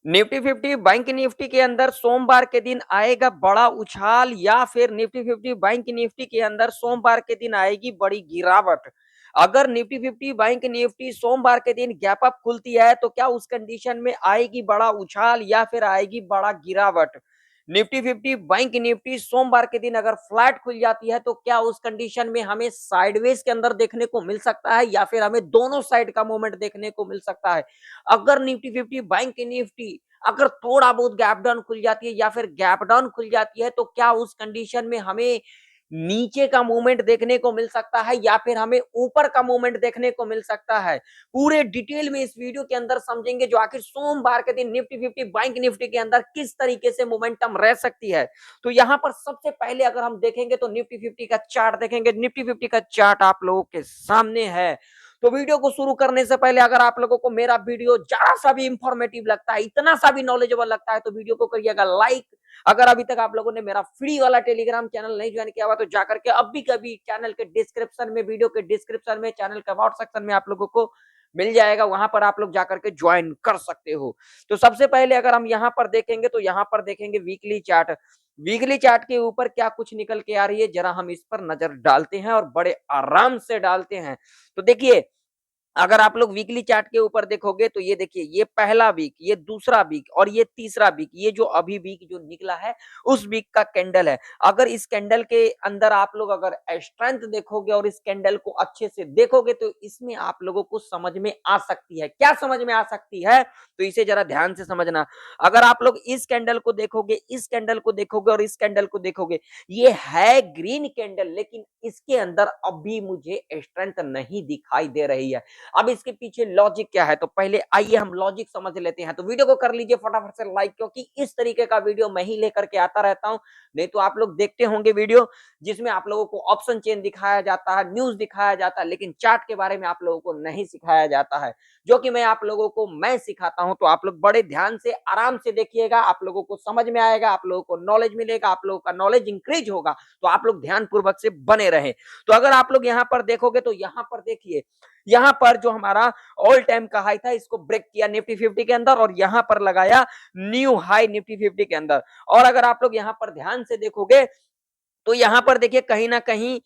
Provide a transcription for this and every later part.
Nifty 50 bank Nifty के अंदर सोमवार के दिन आएगा बड़ा उछाल या फिर निफ्टी 50 बैंक निफ्टी के अंदर सोमवार के दिन आएगी बड़ी गिरावट। अगर निफ्टी 50 बैंक निफ्टी सोमवार के दिन गैप अप खुलती है तो क्या उस कंडीशन में आएगी बड़ा उछाल या फिर आएगी बड़ा गिरावट। निफ्टी 50 बैंक निफ्टी सोमवार के दिन अगर फ्लैट खुल जाती है तो क्या उस कंडीशन में हमें साइडवेज के अंदर देखने को मिल सकता है या फिर हमें दोनों साइड का मूवमेंट देखने को मिल सकता है। अगर निफ्टी 50 बैंक निफ्टी अगर थोड़ा बहुत गैप डाउन खुल जाती है या फिर गैप डाउन खुल जाती है तो क्या उस कंडीशन में हमें नीचे का मूवमेंट देखने को मिल सकता है या फिर हमें ऊपर का मूवमेंट देखने को मिल सकता है। पूरे डिटेल में इस वीडियो के अंदर समझेंगे जो आखिर सोमवार के दिन निफ्टी 50 बैंक निफ्टी के अंदर किस तरीके से मोमेंटम रह सकती है। तो यहां पर सबसे पहले अगर हम देखेंगे तो निफ्टी 50 का चार्ट देखेंगे। निफ्टी 50 का चार्ट आप लोगों के सामने है। तो वीडियो को शुरू करने से पहले अगर आप लोगों को मेरा वीडियो जरा सा भी इंफॉर्मेटिव लगता है, इतना सा भी नॉलेजेबल लगता है तो वीडियो को करिएगा लाइक। अगर अभी तक आप लोगों ने मेरा फ्री वाला टेलीग्राम चैनल नहीं ज्वाइन किया हुआ तो जाकर के अभी कभी चैनल के डिस्क्रिप्शन में, वीडियो के डिस्क्रिप्शन में, चैनल के अबाउट सेक्शन में आप लोगों को मिल जाएगा, वहां पर आप लोग जाकर के ज्वाइन कर सकते हो। तो सबसे पहले अगर हम यहाँ पर देखेंगे तो यहाँ पर देखेंगे वीकली चार्ट। वीकली चार्ट के ऊपर क्या कुछ निकल के आ रही है जरा हम इस पर नजर डालते हैं और बड़े आराम से डालते हैं। तो देखिए, अगर आप लोग वीकली चार्ट के ऊपर देखोगे तो ये देखिए, ये पहला वीक, ये दूसरा वीक और ये तीसरा वीक, ये जो अभी वीक जो निकला है उस वीक का कैंडल है। अगर इस कैंडल के अंदर आप लोग अगर स्ट्रेंथ देखोगे और इस कैंडल को अच्छे से देखोगे तो इसमें आप लोगों को समझ में आ सकती है। क्या समझ में आ सकती है? तो इसे जरा ध्यान से समझना। अगर आप लोग इस कैंडल को देखोगे, इस कैंडल को देखोगे और इस कैंडल को देखोगे, ये है ग्रीन कैंडल लेकिन इसके अंदर अभी मुझे स्ट्रेंथ नहीं दिखाई दे रही है। अब इसके पीछे लॉजिक क्या है तो पहले आइए हम लॉजिक समझ लेते हैं। तो वीडियो को कर लीजिए फटाफट से लाइक, क्योंकि इस तरीके का वीडियो मैं ही लेकर के आता रहता हूं। नहीं तो आप लोग देखते होंगे वीडियो जिसमें आप लोगों को ऑप्शन चेन दिखाया जाता है, न्यूज दिखाया जाता है, लेकिन चार्ट के बारे में आप लोगों को नहीं सिखाया जाता है, जो कि मैं आप लोगों को मैं सिखाता हूं। तो आप लोग बड़े ध्यान से आराम से देखिएगा, आप लोगों को समझ में आएगा, आप लोगों को नॉलेज मिलेगा, आप लोगों का नॉलेज इंक्रीज होगा। तो आप लोग ध्यान पूर्वक से बने रहे। तो अगर आप लोग यहाँ पर देखोगे तो यहाँ पर देखिए, यहाँ पर जो हमारा ऑल टाइम का हाई था इसको ब्रेक किया निफ्टी 50 के अंदर और यहाँ पर लगाया न्यू हाई निफ्टी 50 के अंदर। और अगर आप लोग यहाँ पर ध्यान से देखोगे तो यहाँ पर देखिए कहीं ना कहीं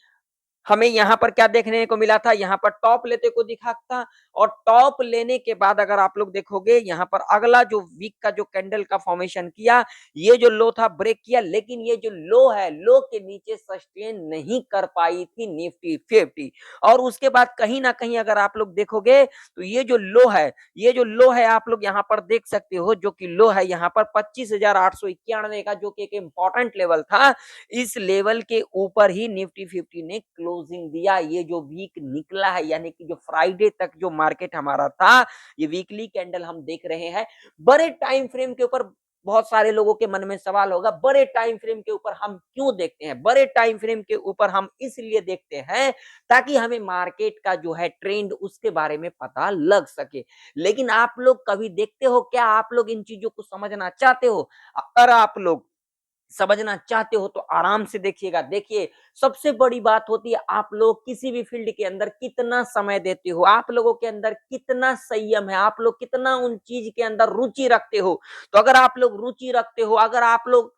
हमें यहाँ पर क्या देखने को मिला था, यहाँ पर टॉप लेते को दिखा था। और टॉप लेने के बाद अगर आप लोग देखोगे यहाँ पर अगला जो वीक का जो कैंडल का फॉर्मेशन किया, ये जो लो था ब्रेक किया, लेकिन ये जो लो है, लो के नीचे सस्टेन नहीं कर पाई थी निफ्टी 50। और उसके बाद कहीं ना कहीं अगर आप लोग देखोगे तो ये जो लो है, ये जो लो है आप लोग यहाँ पर देख सकते हो, जो कि लो है यहाँ पर 25,891 का, जो कि एक इंपॉर्टेंट लेवल था। इस लेवल के ऊपर ही निफ्टी 50 ने क्लोजिंग दिया। ये जो वीक निकला है यानी कि जो फ्राइडे तक जो मार्केट हमारा था, ये वीकली कैंडल हम देख रहे हैं। बड़े टाइम फ्रेम के ऊपर बहुत सारे लोगों के मन में सवाल होगा, बड़े टाइम फ्रेम के ऊपर हम क्यों देखते हैं? बड़े टाइम फ्रेम के ऊपर हम इसलिए देखते हैं ताकि हमें मार्केट का जो है ट्रेंड उसके बारे में पता लग सके। लेकिन आप लोग कभी देखते हो क्या? आप लोग इन चीजों को समझना चाहते हो? अगर आप लोग समझना चाहते हो तो आराम से देखिएगा। देखिए, सबसे बड़ी बात होती है आप लोग किसी भी फील्ड के अंदर कितना समय देते हो, आप लोगों के अंदर कितना संयम है, आप लोग कितना उन चीज के अंदर रुचि रखते हो। तो अगर आप लोग रुचि रखते हो, अगर आप लोग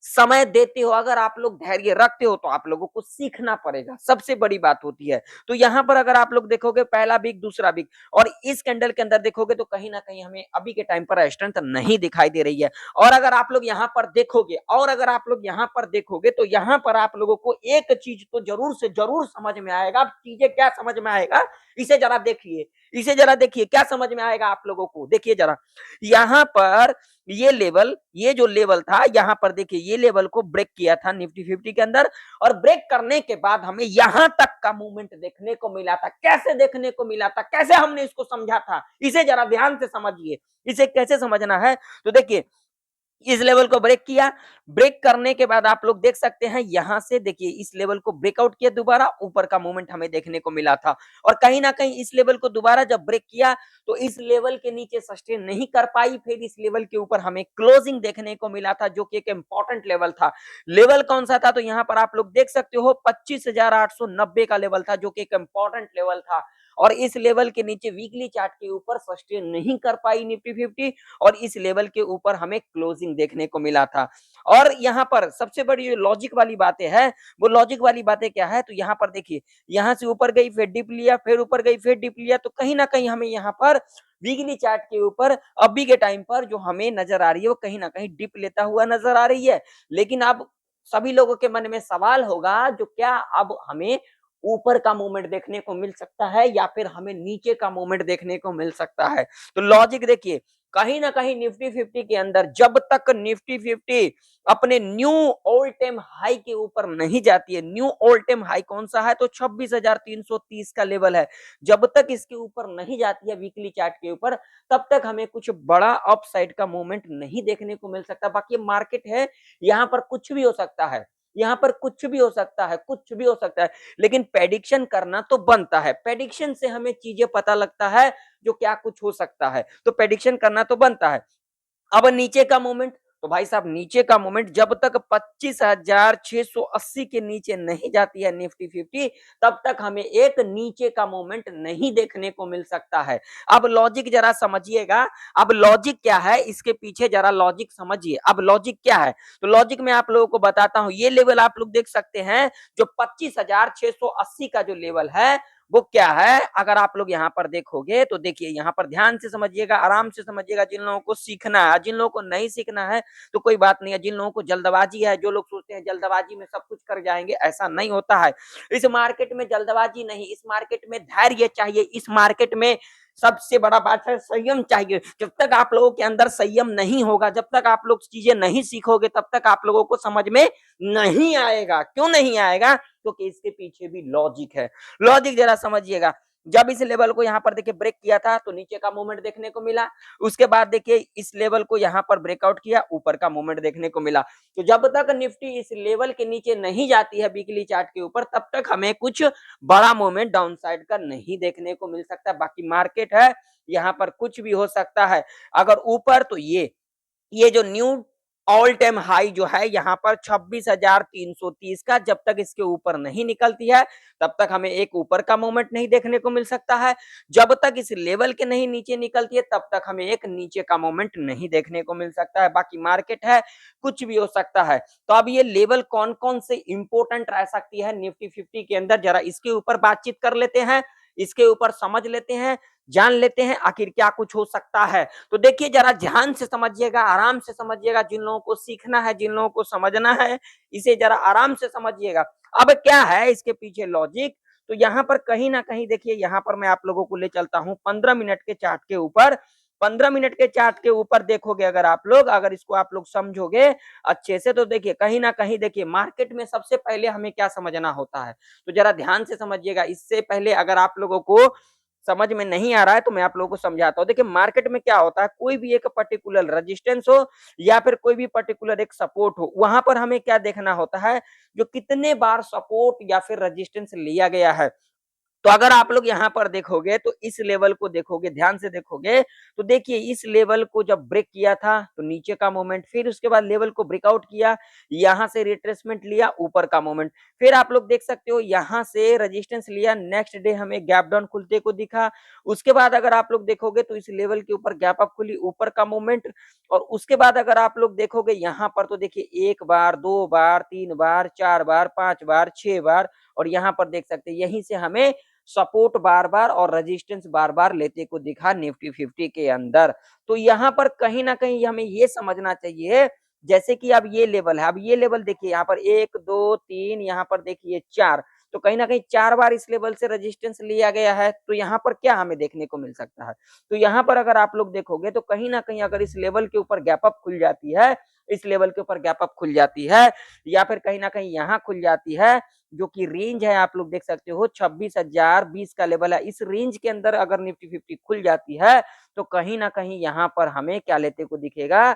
समय देते हो, अगर आप लोग धैर्य रखते हो तो आप लोगों को सीखना पड़ेगा, सबसे बड़ी बात होती है। तो यहाँ पर अगर आप लोग देखोगे पहला वीक, दूसरा वीक और इस कैंडल के अंदर देखोगे तो कहीं ना कहीं हमें अभी के टाइम पर स्ट्रेंथ नहीं दिखाई दे रही है। और अगर आप लोग यहाँ पर देखोगे, और अगर आप लोग यहाँ पर देखोगे तो यहाँ पर आप लोगों को एक चीज तो जरूर से जरूर समझ में आएगा। अब चीजें क्या समझ में आएगा, इसे जरा देखिए, इसे जरा देखिए क्या समझ में आएगा आप लोगों को। देखिए जरा, यहाँ पर ये लेवल, ये जो लेवल था यहाँ पर देखिए, ये लेवल को ब्रेक किया था निफ्टी 50 के अंदर और ब्रेक करने के बाद हमें यहां तक का मूवमेंट देखने को मिला था। कैसे देखने को मिला था, कैसे हमने इसको समझा था, इसे जरा ध्यान से समझिए। इसे कैसे समझना है तो देखिए, इस लेवल को ब्रेक किया, ब्रेक करने के बाद आप लोग देख सकते हैं यहां से देखिए इस लेवल को ब्रेकआउट किया, दोबारा ऊपर का मूवमेंट हमें देखने को मिला था। और कहीं ना कहीं इस लेवल को दोबारा जब ब्रेक किया तो इस लेवल के नीचे सस्टेन नहीं कर पाई, फिर इस लेवल के ऊपर हमें क्लोजिंग देखने को मिला था, जो कि एक इंपॉर्टेंट लेवल था। लेवल कौन सा था तो यहाँ पर आप लोग देख सकते हो 25,890 का लेवल था, जो कि एक इंपॉर्टेंट लेवल था। और इस लेवल के नीचे वीकली चार्ट के ऊपर सस्टेन नहीं कर पाई निफ्टी 50 और इस लेवल के ऊपर हमें क्लोजिंग देखने को मिला था। और यहाँ पर सबसे बड़ी जो लॉजिक वाली बातें हैं, वो लॉजिक वाली बातें क्या है, तो यहाँ पर देखिए, यहाँ से ऊपर गई फिर डिप लिया, फिर ऊपर गई फिर डिप लिया, तो कहीं ना कहीं हमें यहाँ पर वीकली चार्ट के ऊपर अभी के टाइम पर जो हमें नजर आ रही है वो कहीं ना कहीं डिप लेता हुआ नजर आ रही है। लेकिन अब सभी लोगों के मन में सवाल होगा, जो क्या अब हमें ऊपर का मूवमेंट देखने को मिल सकता है या फिर हमें नीचे का मूवमेंट देखने को मिल सकता है। तो लॉजिक देखिए, कहीं ना कहीं निफ्टी 50 के अंदर जब तक निफ्टी 50 अपने न्यू ऑल टाइम हाई के ऊपर नहीं जाती है, न्यू ऑल टाइम हाई कौन सा है, तो 26,330 का लेवल है, जब तक इसके ऊपर नहीं जाती है वीकली चार्ट के ऊपर, तब तक हमें कुछ बड़ा अपसाइड का मूवमेंट नहीं देखने को मिल सकता। बाकी मार्केट है, यहाँ पर कुछ भी हो सकता है, यहाँ पर कुछ भी हो सकता है, कुछ भी हो सकता है, लेकिन प्रेडिक्शन करना तो बनता है। प्रेडिक्शन से हमें चीजें पता लगता है जो क्या कुछ हो सकता है, तो प्रेडिक्शन करना तो बनता है। अब नीचे का मोमेंट, तो भाई साहब नीचे का मोमेंट जब तक 25,680 के नीचे नहीं जाती है निफ्टी 50, तब तक हमें एक नीचे का मोमेंट नहीं देखने को मिल सकता है। अब लॉजिक जरा समझिएगा, अब लॉजिक क्या है इसके पीछे, जरा लॉजिक समझिए। अब लॉजिक क्या है, तो लॉजिक मैं आप लोगों को बताता हूं। ये लेवल आप लोग देख सकते हैं, जो 25,680 का जो लेवल है वो क्या है, अगर आप लोग यहाँ पर देखोगे तो देखिए, यहाँ पर ध्यान से समझिएगा, आराम से समझिएगा। जिन लोगों को सीखना है, जिन लोगों को नहीं सीखना है तो कोई बात नहीं है। जिन लोगों को जल्दबाजी है, जो लोग सोचते हैं जल्दबाजी में सब कुछ कर जाएंगे, ऐसा नहीं होता है। इस मार्केट में जल्दबाजी नहीं, इस मार्केट में धैर्य चाहिए, इस मार्केट में सबसे बड़ा बात है संयम चाहिए। जब तक आप लोगों के अंदर संयम नहीं होगा, जब तक आप लोग चीजें नहीं सीखोगे, तब तक आप लोगों को समझ में नहीं आएगा। क्यों नहीं आएगा, क्योंकि इसके पीछे भी लॉजिक है। लॉजिक जरा समझिएगा, जब इस लेवल को यहाँ पर देखिए ब्रेक किया था तो नीचे का मूवमेंट देखने को मिला, उसके बाद देखिए इस लेवल को यहाँ पर ब्रेकआउट किया, ऊपर का मूवमेंट देखने को मिला। तो जब तक निफ्टी इस लेवल के नीचे नहीं जाती है वीकली चार्ट के ऊपर, तब तक हमें कुछ बड़ा मूवमेंट डाउन साइड का नहीं देखने को मिल सकता। बाकी मार्केट है, यहाँ पर कुछ भी हो सकता है। अगर ऊपर तो ये जो न्यू ऑल टाइम हाई जो है यहाँ पर 26,330 का, जब तक इसके ऊपर नहीं निकलती है तब तक हमें एक ऊपर का मूवमेंट नहीं देखने को मिल सकता है। जब तक इस लेवल के नहीं नीचे निकलती है तब तक हमें एक नीचे का मूवमेंट नहीं देखने को मिल सकता है। बाकी मार्केट है, कुछ भी हो सकता है। तो अब ये लेवल कौन कौन से इंपोर्टेंट रह सकती है निफ्टी 50 के अंदर, जरा इसके ऊपर बातचीत कर लेते हैं, इसके ऊपर समझ लेते हैं, जान लेते हैं आखिर क्या कुछ हो सकता है। तो देखिए, जरा ध्यान से समझिएगा, आराम से समझिएगा। जिन लोगों को सीखना है, जिन लोगों को समझना है, इसे जरा आराम से समझिएगा। अब क्या है इसके पीछे लॉजिक, तो यहाँ पर कहीं ना कहीं देखिए, यहाँ पर मैं आप लोगों को ले चलता हूँ 15 मिनट के चार्ट के ऊपर। 15 मिनट के चार्ट के ऊपर देखोगे अगर आप लोग, अगर इसको आप लोग समझोगे अच्छे से, तो देखिए कहीं ना कहीं देखिए, मार्केट में सबसे पहले हमें क्या समझना होता है, तो जरा ध्यान से समझिएगा। इससे पहले अगर आप लोगों को समझ में नहीं आ रहा है तो मैं आप लोगों को समझाता हूँ। देखिए मार्केट में क्या होता है, कोई भी एक पर्टिकुलर रेजिस्टेंस हो या फिर कोई भी पर्टिकुलर एक सपोर्ट हो, वहां पर हमें क्या देखना होता है, जो कितने बार सपोर्ट या फिर रेजिस्टेंस लिया गया है। तो अगर आप लोग यहाँ पर देखोगे तो इस लेवल को देखोगे, ध्यान से देखोगे तो देखिए, इस लेवल को जब ब्रेक किया था तो नीचे का मोमेंट, फिर उसके बाद लेवल को ब्रेकआउट किया, यहाँ से रिट्रेसमेंट लिया, ऊपर का मोमेंट, फिर आप लोग देख सकते हो यहाँ से रेजिस्टेंस लिया, नेक्स्ट डे हमें गैप डाउन खुलते को दिखा। उसके बाद अगर आप लोग देखोगे तो इस लेवल के ऊपर गैप अप खुली, ऊपर का मोमेंट। और उसके बाद अगर आप लोग देखोगे यहाँ पर, तो देखिए 1 बार, 2 बार, 3 बार, 4 बार, 5 बार, 6 बार, और यहाँ पर देख सकते हैं यहीं से हमें सपोर्ट बार बार और रेजिस्टेंस बार बार लेते को दिखा निफ्टी 50 के अंदर। तो यहाँ पर कहीं ना कहीं हमें ये समझना चाहिए, जैसे कि अब ये लेवल है, अब ये लेवल देखिए, यहाँ पर 1 2 3, यहाँ पर देखिए 4, तो कहीं ना कहीं 4 बार इस लेवल से रेजिस्टेंस लिया गया है। तो यहाँ पर क्या हमें देखने को मिल सकता है, तो यहाँ पर अगर आप लोग देखोगे तो कहीं ना कहीं अगर इस लेवल के ऊपर गैप अप खुल जाती है, इस लेवल के ऊपर गैप अप खुल जाती है, या फिर कहीं ना कहीं यहाँ खुल जाती है, जो कि रेंज है आप लोग देख सकते हो 26,020 का लेवल है, इस रेंज के अंदर अगर निफ्टी 50 खुल जाती है, तो कहीं ना कहीं यहाँ पर हमें क्या लेते को दिखेगा,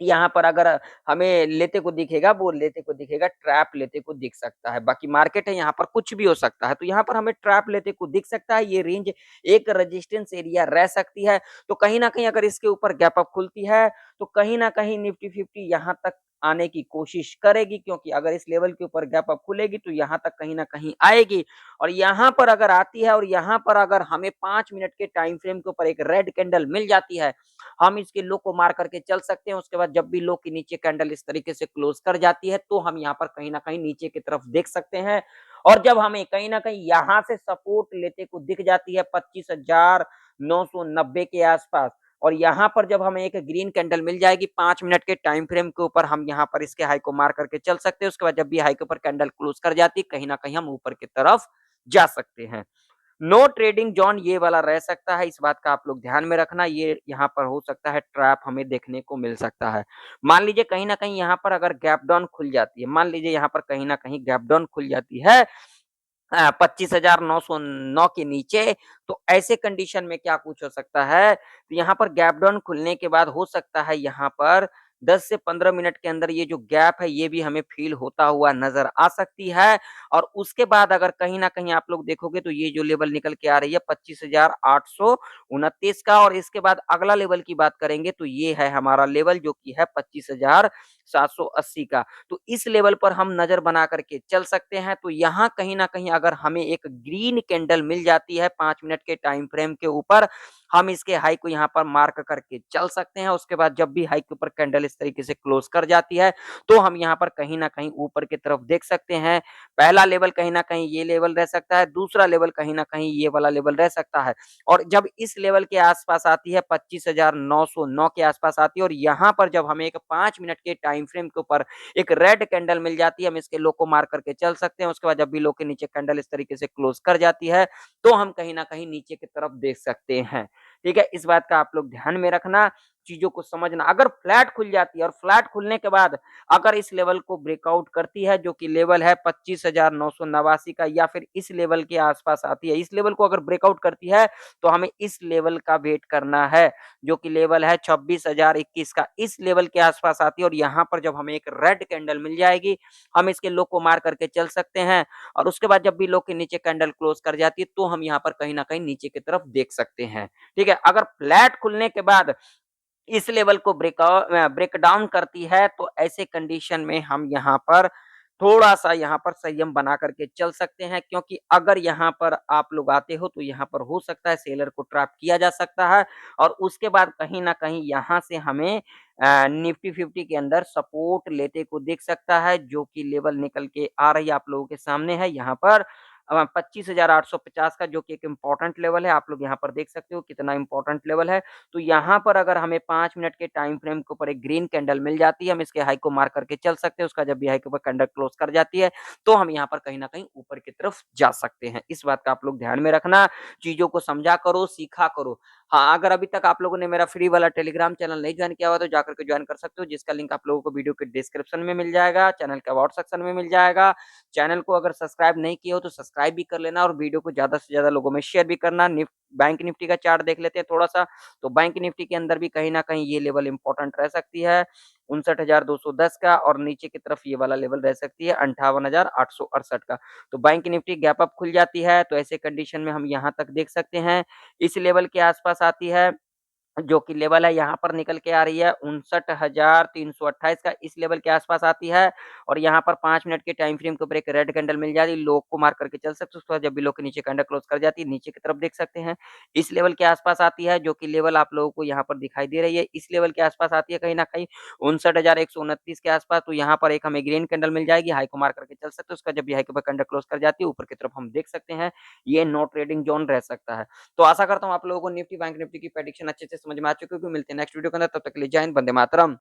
यहाँ पर अगर हमें लेते को दिखेगा, वो लेते को दिखेगा, ट्रैप लेते को दिख सकता है। बाकी मार्केट है, यहाँ पर कुछ भी हो सकता है, तो यहाँ पर हमें ट्रैप लेते को दिख सकता है। ये रेंज एक रेजिस्टेंस एरिया रह सकती है। तो कहीं ना कहीं अगर इसके ऊपर गैप अप खुलती है तो कहीं ना कहीं निफ्टी 50 यहाँ तक आने की कोशिश करेगी, क्योंकि अगर इस लेवल के ऊपर गैप अप खुलेगी तो यहाँ तक कहीं न कहीं आएगी और यहाँ पर अगर आती है और यहाँ पर अगर हमें 5 मिनट के टाइम फ्रेम के ऊपर एक रेड कैंडल मिल जाती है, हम इसके लो को मार करके चल सकते हैं। उसके बाद जब भी लो के नीचे कैंडल इस तरीके से क्लोज़ कर जाती है, तो हम यहाँ पर कहीं न कहीं नीचे की तरफ देख सकते हैं और जब हमें कहीं न कहीं यहाँ से सपोर्ट लेते को दिख जाती है 25,990 के आसपास और यहाँ पर जब हमें एक ग्रीन कैंडल मिल जाएगी 5 मिनट के टाइम फ्रेम के ऊपर, हम यहाँ पर इसके हाई को मार करके चल सकते हैं। उसके बाद जब भी हाई के ऊपर कैंडल क्लोज़ कर जाती है, कहीं न कहीं हम ऊपर की तरफ जा सकते हैं। नो ट्रेडिंग ज़ोन ये वाला रह सकता है, इस बात का आप लोग ध्यान में रखना, ये यहाँ पर हो सकता है ट्रैप हमें देखने को मिल सकता है। मान लीजिए कहीं न कहीं यहाँ पर अगर गैप डाउन खुल जाती है, मान लीजिए यहाँ पर कहीं न कहीं गैप डाउन खुल जाती है 25,909 के नीचे, तो ऐसे कंडीशन में क्या कुछ हो सकता है, तो यहाँ पर गैप डाउन खुलने के बाद हो सकता है यहाँ पर 10 से 15 मिनट के अंदर ये जो गैप है, ये भी हमें फ़ील होता हुआ नज़र आ सकती है और उसके बाद अगर कहीं न कहीं आप लोग देखोगे तो ये जो लेवल निकल के आ रही है 25,829 का और इसके बाद अगला लेवल की बात करेंगे तो ये है हमारा लेवल जो कि है 25,780 का। तो इस लेवल पर हम नज़र बना करके चल सकते हैं। तो यहाँ कहीं न कहीं अगर हमें एक ग्रीन कैंडल मिल जाती है 5 मिनट के टाइम फ्रेम के ऊपर, हम इसके हाई को यहाँ पर मार्क करके चल सकते हैं। उसके बाद जब भी हाई के ऊपर कैंडल इस तरीके से क्लोज़ कर जाती है, तो हम यहाँ पर कहीं न कहीं ऊपर की तरफ देख सकते हैं। पहला लेवल कहीं न कहीं ये लेवल रह सकता है, दूसरा लेवल कहीं न कहीं ये वाला लेवल रह सकता है और जब इस लेवल के आस-पास आती है 25,909 के आस-पास आती है और यहाँ पर जब हमें एक 5 मिनट के टाइम फ्रेम के ऊपर एक रेड कैंडल मिल जाती है, हम इसके लो को मार करके चल सकते हैं। उसके बाद जब भी लो के नीचे कैंडल इस तरीके से क्लोज़ कर जाती है, तो हम कहीं न कहीं नीचे की तरफ देख सकते हैं। ठीक है? इस बात का आप लोग ध्यान में रखना, चीज़ों को समझना। अगर फ्लैट खुल जाती है और फ्लैट खुलने के बाद अगर इस लेवल को ब्रेकआउट करती है, जो कि लेवल है 25,989 का या फिर इस लेवल के आस-पास आती है, इस लेवल को अगर ब्रेकआउट करती है, तो हमें इस लेवल का वेट करना है, जो कि लेवल है 26,021 का। इस लेवल के आस-पास आती है और यहाँ पर जब हमें एक रेड कैंडल मिल जाएगी, हम इसके लो को मार करके चल सकते हैं और उसके बाद जब भी लो के नीचे कैंडल क्लोज़ कर जाती है, तो हम यहाँ पर कहीं न कहीं नीचे की तरफ देख सकते हैं। ठीक है? अगर फ्लैट खुलने के बाद इस लेवल को ब्रेक डाउन करती है, तो ऐसे कंडीशन में हम यहाँ पर थोड़ा-सा यहाँ पर संयम बना करके चल सकते हैं, क्योंकि अगर यहाँ पर आप लोग आते हो, तो यहाँ पर हो सकता है सेलर को ट्रैप किया जा सकता है और उसके बाद कहीं न कहीं यहाँ से हमें निफ्टी 50 के अंदर सपोर्ट लेते को दिख सकता है, जो कि लेवल निकल के आ रही है आप लोगों के सामने है यहाँ पर 25,850 का, जो कि एक इम्पोर्टेंट लेवल है। आप लोग यहाँ पर देख सकते हो कितना इम्पोर्टेंट लेवल है। तो यहाँ पर अगर हमें 5 मिनट के टाइम फ्रेम के ऊपर एक ग्रीन कैंडल मिल जाती है, हम इसके हाई को मार्क करके चल सकते हैं। उसका जब भी हाई के ऊपर कैंडल क्लोज़ कर जाती है, तो हम यहाँ पर कहीं न कहीं ऊपर की तरफ जा सकते हैं। इस बात का आप लोग ध्यान में रखना, चीज़ों को समझा करो, सीखा करो। हाँ, अगर अभी तक आप लोगों ने मेरा फ्री वाला टेलीग्राम चैनल नहीं जॉइन किया हुआ, तो जाकर के जॉइन कर सकते हो, जिसका लिंक आप लोगों को वीडियो के डिस्क्रिप्शन में मिल जाएगा, चैनल के अबाउट सेक्शन में मिल जाएगा। चैनल को अगर सब्सक्राइब नहीं किए हो, तो सब्सक्राइब भी कर लेना और वीडियो को ज़्यादा से ज़्यादा लोगों में शेयर भी करना। बैंक निफ्टी का चार्ट देख लेते हैं थोड़ा-सा। तो बैंक निफ्टी के अंदर भी कहीं न कहीं ये लेवल इम्पोर्टेंट रह सकती है, 59,210 का और नीचे की तरफ ये वाला लेवल रह सकती है 58,868 का। तो बैंक निफ्टी गैप अप खुल जाती है, तो ऐसे कंडीशन में हम यहाँ तक देख सकते हैं। इस लेवल के आस-पास आती है, जो कि लेवल है यहाँ पर निकल के आ रही है 59,328 का, इस लेवल के आस-पास आती है और यहाँ पर 5 मिनट के टाइम फ्रेम के ऊपर एक रेड कैंडल मिल जाती है, लो को मार्क करके चल सकते हो, उसके बाद जब भी लो के नीचे कैंडल क्लोज़ कर जाती है, नीचे की तरफ देख सकते हैं। इस लेवल के आस-पास आती है, जो कि लेवल आप लोगों को यहाँ पर दिखाई दे रही है। इस लेवल के आस-पास आती है कहीं न कहीं 59,129 के आस-पास, तो यहाँ पर एक हमें ग्रीन कैंडल मिल जाएगी, हाई को मार्क करके चल सकते हो, उसका जब भी हाई के ऊपर कैंडल क्लोज़ कर जाती है, ऊपर की तरफ हम देख सकते हैं, ये नो ट्रेडिंग ज़ोन रह सकता है। तो आशा करता हूँ आप लोगों को निफ्टी बैंक निफ्टी की प्रेडिक्शन अच्छे से समझ में आ चुकी होगी। मिलते हैं नेक्स्ट वीडियो के अंदर, तब तक के लिए जय हिंद, वंदे मातरम।